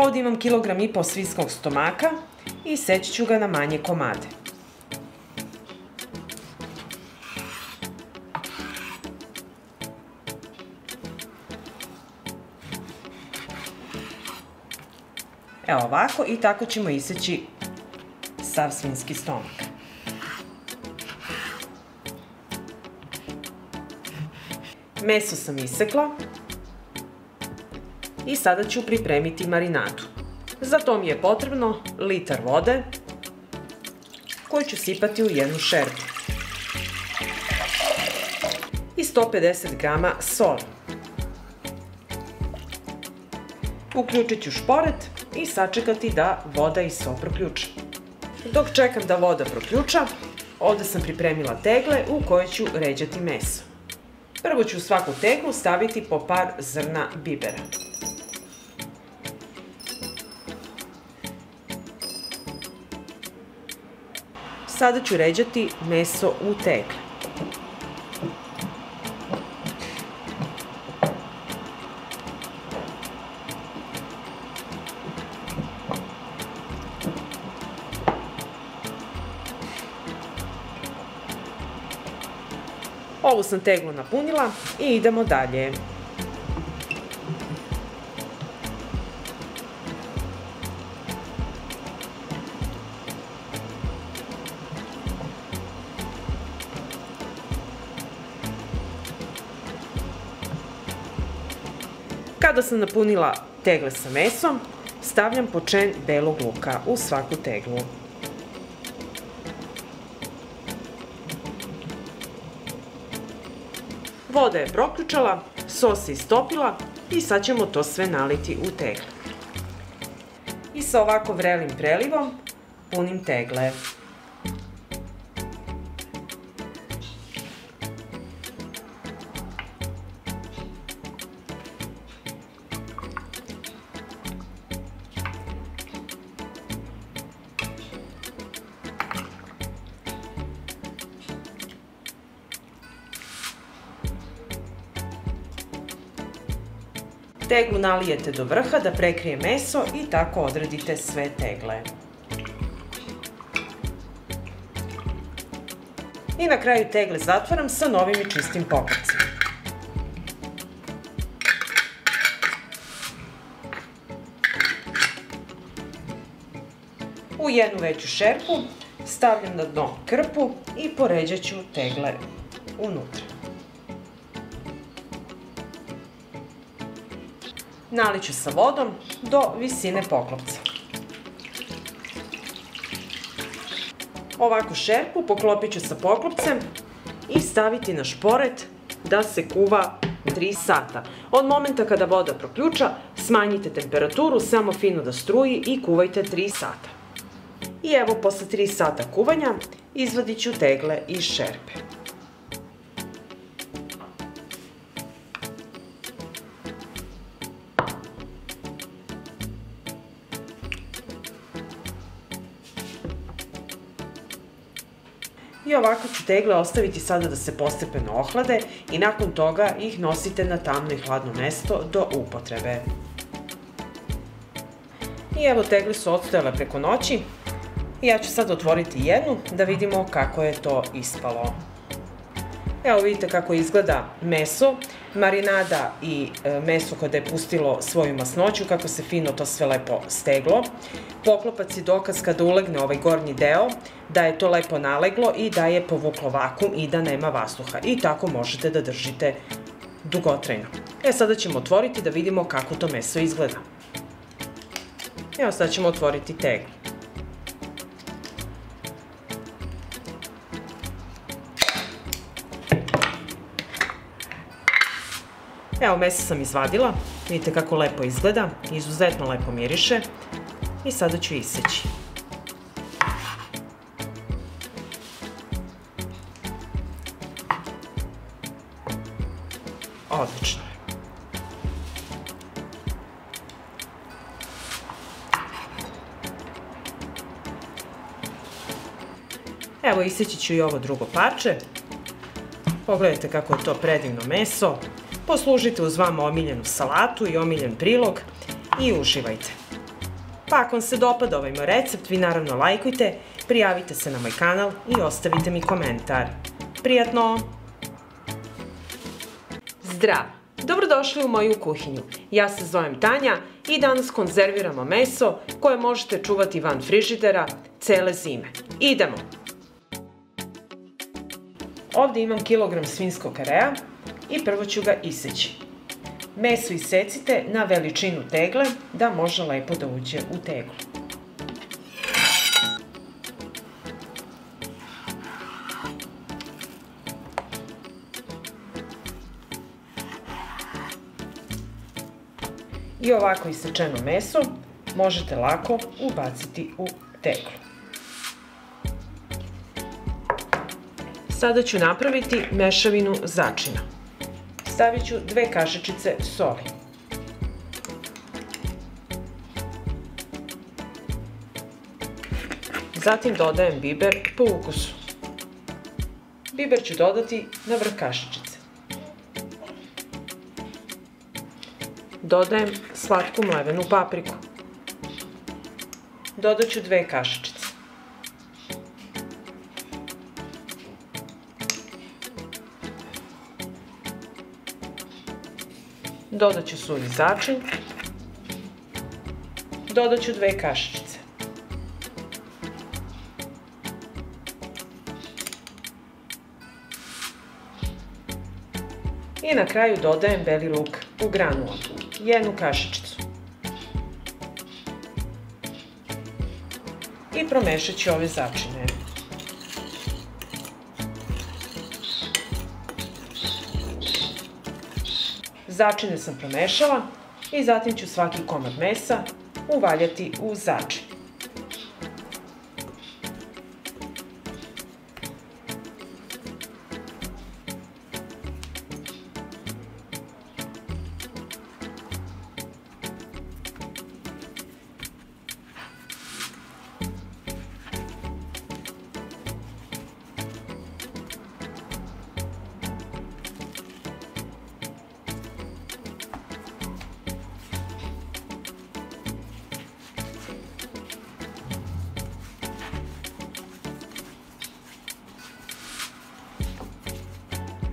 Ovdje imam 1,5 kg svinjskog stomaka i seći ću ga na manje komade. Evo ovako, i tako ćemo iseći sav svinjski stomak. Meso sam isekla i sada ću pripremiti marinadu. Za to mi je potrebno litar vode koju ću sipati u jednu šerpu i 150 g soli. Uključit ću šporet i sačekati da voda i so proključa. Dok čekam da voda proključa, ovdje sam pripremila tegle u koje ću ređati meso. Prvo ću u svaku teglu staviti po par zrna bibera. Sada ću ređati meso u tegle. Ovu sam teglu napunila i idemo dalje. Kada sam napunila tegle sa mesom, stavljam po čen belog luka u svaku teglu. Voda je proključala, sos se istopila i sad ćemo to sve naliti u tegle. I sa ovako vrelim prelivom punim tegle. Teglu nalijete do vrha da prekrije meso i tako odredite sve tegle. I na kraju tegle zatvaram sa novim i čistim poklopcima. U jednu veću šerpu stavljam na dno krpu i poređat ću tegle unutra. Nalit ću sa vodom do visine poklopca. Ovakvu šerpu poklopit ću sa poklopcem i staviti na šporet da se kuva 3 sata. Od momenta kada voda proključa, smanjite temperaturu samo fino da struji i kuvajte 3 sata. I evo, posle 3 sata kuvanja, izvadit ću tegle iz šerpe. I ovako ću tegle ostaviti sada da se postepeno ohlade i nakon toga ih nosite na tamno i hladno mesto do upotrebe. I evo, tegle su odstojale preko noći i ja ću sad otvoriti jednu da vidimo kako je to ispalo. Evo vidite kako izgleda meso, marinada i meso kada je pustilo svoju masnoću, kako se fino to sve lepo steglo. Poklopac je dokaz kada ulegne ovaj gornji deo da je to lepo naleglo i da je povuklo vakum i da nema vazduha. I tako možete da držite dugotrajno. Sada ćemo otvoriti da vidimo kako to meso izgleda. Evo, sad ćemo otvoriti teglu. Evo, meso sam izvadila, vidite kako lepo izgleda, izuzetno lepo miriše i sada ću iseći. Odlično je. Evo, iseći ću i ovo drugo parče. Pogledajte kako je to predivno meso. Poslužite uz vama omiljenu salatu i omiljen prilog i uživajte. Pa ako vam se dopada ovaj moj recept, vi naravno lajkujte, prijavite se na moj kanal i ostavite mi komentar. Prijatno! Zdrav! Dobrodošli u moju kuhinju. Ja se zovem Tanja i danas konzerviramo meso koje možete čuvati van frižidera cele zime. Idemo! Ovdje imam kilogram svinjskog karea i prvo ću ga iseći. Meso isecite na veličinu tegle da može lepo da uđe u teglu. I ovako isečeno meso možete lako ubaciti u teglu. Sada ću napraviti mešavinu začina. Stavit ću 2 kašičice soli. Zatim dodajem biber po ukusu. Biber ću dodati na vrh kašičice. Dodajem slatku mlevenu papriku. Dodat ću 2 kašičice. Dodat ću suvi začin. Dodat ću 2 kašičice. I na kraju dodajem beli luk u granulu, 1 kašičicu. I promešat ću ove začine. Začine sam promešala i zatim ću svaki komad mesa uvaljati u začin.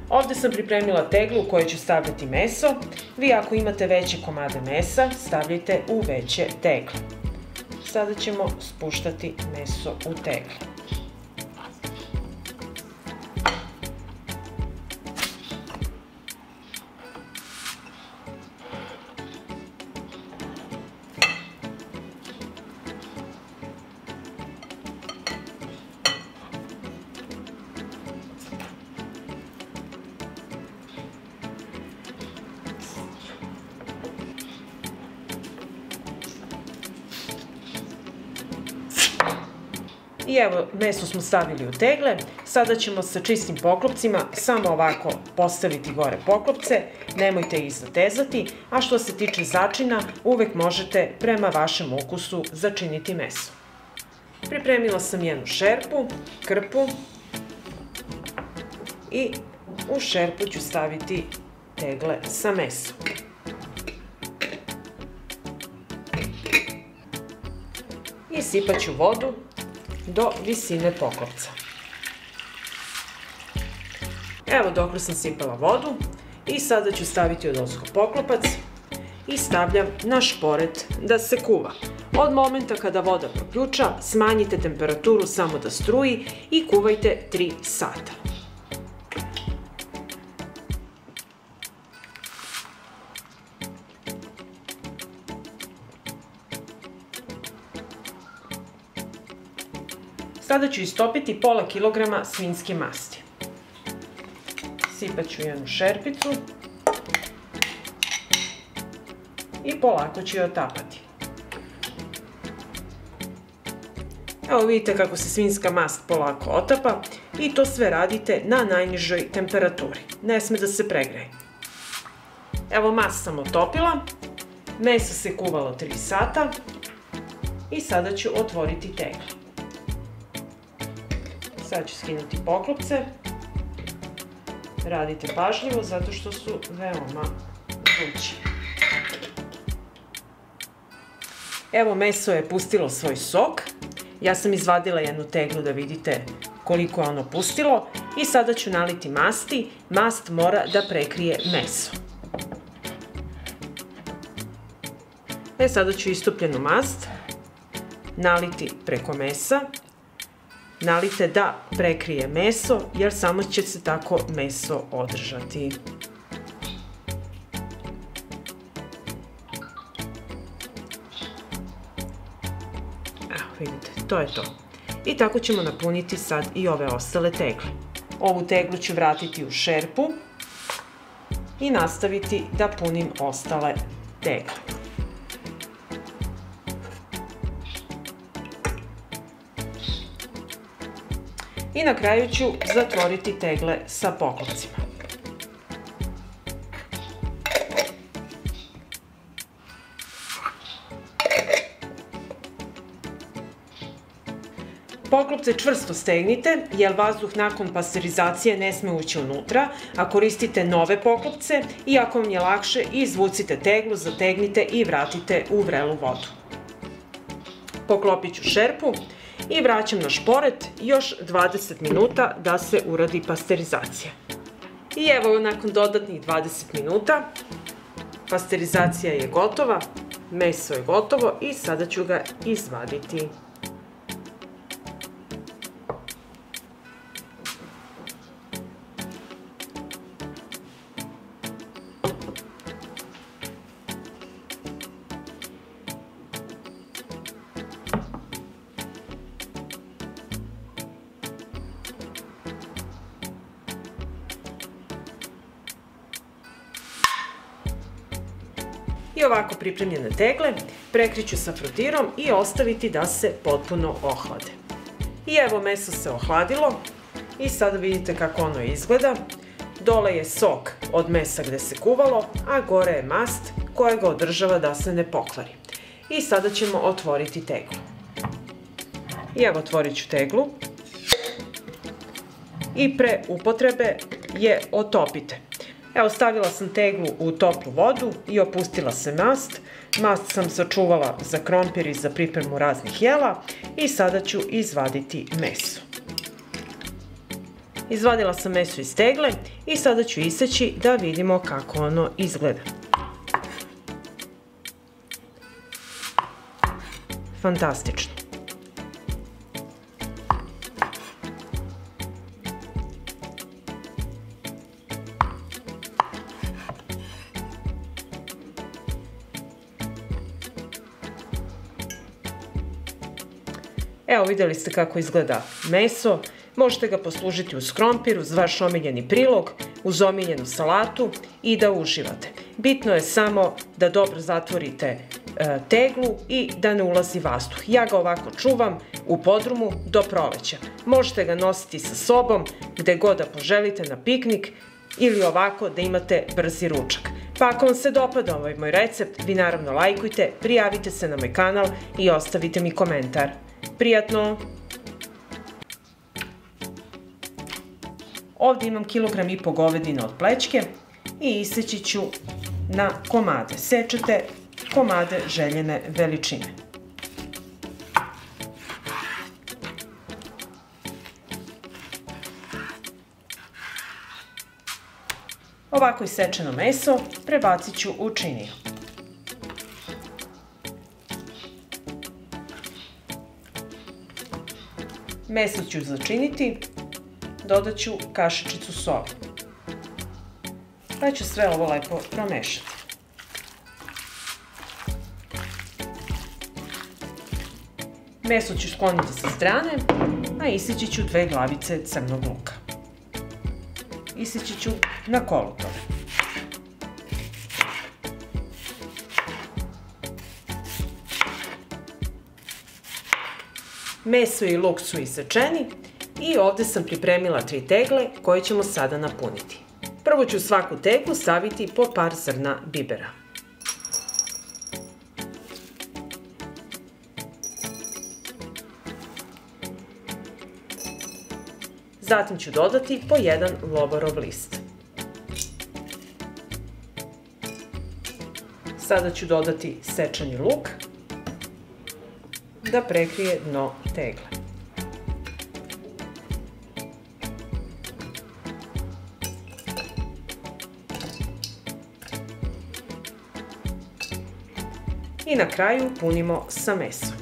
Ovdje sam pripremila teglu u kojoj ću stavljati meso. Vi ako imate veće komade mesa, stavljajte u veće tegle. Sada ćemo spuštati meso u teglu. I evo, meso smo stavili u tegle. Sada ćemo sa čistim poklopcima samo ovako postaviti gore poklopce. Nemojte ih zatezati, a što se tiče začina, uvek možete prema vašem ukusu začiniti meso. Pripremila sam jednu šerpu, krpu i u šerpu ću staviti tegle sa mesom. I sipat ću vodu do visine poklopca. Evo dokle sam sipala vodu i sada ću staviti odozgo poklopac i stavljam na šporet da se kuva. Od momenta kada voda proključa, smanjite temperaturu samo da struji i kuvajte 3 sata. Sada ću istopiti pola kilograma svinjske masti. Sipat ću jednu šerpicu i polako ću je otapati. Evo vidite kako se svinjska mast polako otapa i to sve radite na najnižoj temperaturi. Ne sme da se pregreje. Evo mast sam otopila, meso se kuvalo 3 sata i sada ću otvoriti teglu. Sad ću skinuti poklopce. Radite pažljivo zato što su veoma vrući. Evo, meso je pustilo svoj sok. Ja sam izvadila jednu teglu da vidite koliko je ono pustilo i sada ću naliti masti. Mast mora da prekrije meso. Sada ću istopljenu mast naliti preko mesa. Nalite da prekrije meso, jer samo će se tako meso održati. Evo, vidite, to je to. I tako ćemo napuniti sad i ove ostale tegle. Ovu teglu ću vratiti u šerpu i nastaviti da punim ostale tegle. I na kraju ću zatvoriti tegle sa poklopcima. Poklopce čvrsto stegnite, jer vazduh nakon pasterizacije ne sme ući unutra, a koristite nove poklopce i ako vam je lakše, izvucite teglu, zategnite i vratite u vrelu vodu. Poklopit ću šerpu i vraćam na šporet još 20 minuta da se uradi pasterizacija. I evo, nakon dodatnih 20 minuta, pasterizacija je gotova, meso je gotovo i sada ću ga izvaditi. I ovako pripremljene tegle prekriću sa frotirom i ostaviti da se potpuno ohlade. I evo, meso se ohladilo i sada vidite kako ono izgleda. Dole je sok od mesa gde se kuvalo, a gore je mast koja ga održava da se ne pokvari. I sada ćemo otvoriti teglu. I evo, otvorit ću teglu. I pre upotrebe je otopite. Evo, stavila sam teglu u toplu vodu i opustila se mast. Mast sam sačuvala za krompir i za pripremu raznih jela i sada ću izvaditi meso. Izvadila sam meso iz tegle i sada ću iseći da vidimo kako ono izgleda. Fantastično. Evo, vidjeli ste kako izgleda meso. Možete ga poslužiti uz krompir, uz vaš omiljeni prilog, uz omiljenu salatu i da uživate. Bitno je samo da dobro zatvorite teglu i da ne ulazi vazduh. Ja ga ovako čuvam u podrumu do proleća. Možete ga nositi sa sobom gde god da poželite, na piknik ili ovako da imate brzi ručak. Pa ako vam se dopada ovaj moj recept, vi naravno lajkujte, prijavite se na moj kanal i ostavite mi komentar. Prijatno! Ovdje imam 1,5 kg govedine od plećke i iseći ću na komade. Sečete komade željene veličine. Ovako isečeno meso prebacit ću u činiju. Meso ću začiniti, dodat ću kašičicu soli. Pa ću sve ovo lepo promešati. Meso ću skloniti sa strane, a iseći ću 2 glavice crnog luka. Iseći ću na kolutove. Meso i luk su isečeni i ovdje sam pripremila 3 tegle koje ćemo sada napuniti. Prvo ću svaku teglu staviti po par zrna bibera. Zatim ću dodati po 1 lovorov list. Sada ću dodati sečeni luk da prekrije dno tegle. I na kraju punimo sa mesom.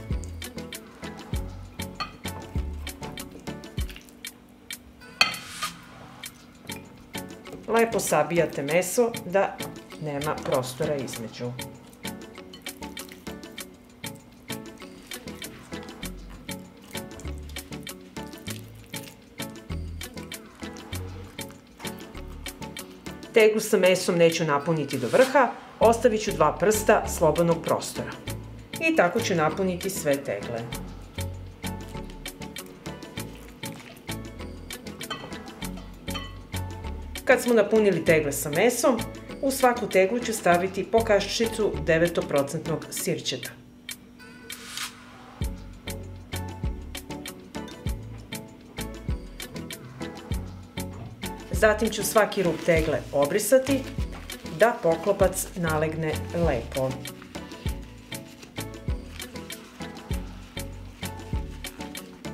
Lepo sabijate meso da nema prostora između. Teglu sa mesom neću napuniti do vrha, ostavit ću 2 prsta slobodnog prostora. I tako ću napuniti sve tegle. Kad smo napunili tegle sa mesom, u svaku teglu ću staviti po kašičicu 9% sirćeta. Zatim ću svaki rub tegle obrisati da poklopac nalegne lepo.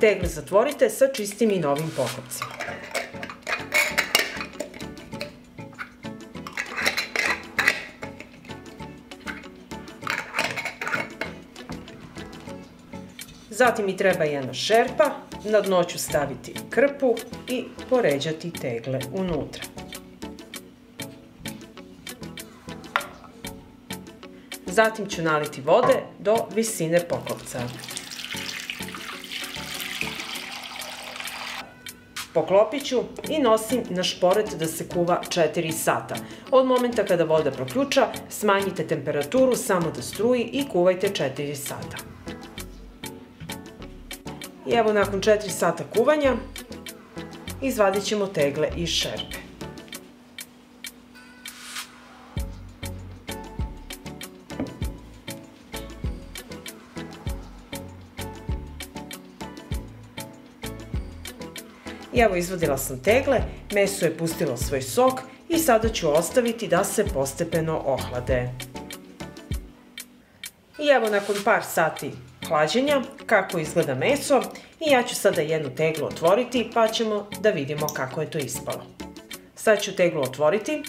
Tegle zatvorite sa čistim i novim poklopcima. Zatim mi treba jedna šerpa, na dno ću staviti krpu i poređati tegle unutra. Zatim ću naliti vode do visine poklopca. Poklopit ću i nosim na šporet da se kuva 4 sata. Od momenta kada voda proključa, smanjite temperaturu samo da struji i kuvajte 4 sata. I evo nakon 4 sata kuvanja izvadit ćemo tegle iz šerpe. I evo izvadila sam tegle, meso je pustilo svoj sok i sada ću ostaviti da se postepeno ohlade. I evo nakon par sati hlađenja kako izgleda meso i ja ću sada jednu teglu otvoriti pa ćemo da vidimo kako je to ispalo. Sad ću teglu otvoriti.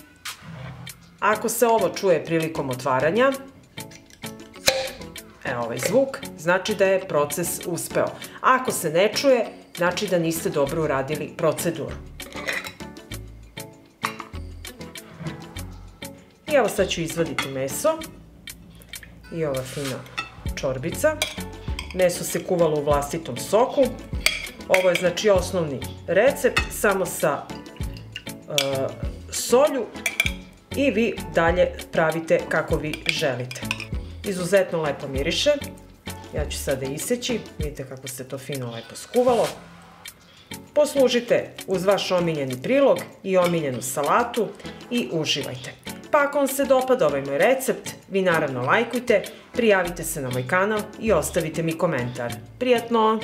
Ako se ovo čuje prilikom otvaranja, evo ovaj zvuk, znači da je proces uspeo. Ako se ne čuje, znači da niste dobro uradili proceduru. I evo sad ću izvaditi meso i ova fina čorbica. Meso se kuvalo u vlastitom soku. Ovo je znači osnovni recept, samo sa solju i vi dalje pravite kako vi želite. Izuzetno lepo miriše. Ja ću sada iseći, vidite kako se to fino lepo skuvalo. Poslužite uz vaš omiljeni prilog i omiljenu salatu i uživajte. Pa ako vam se dopada ovaj moj recept, vi naravno lajkujte, prijavite se na moj kanal i ostavite mi komentar. Prijatno!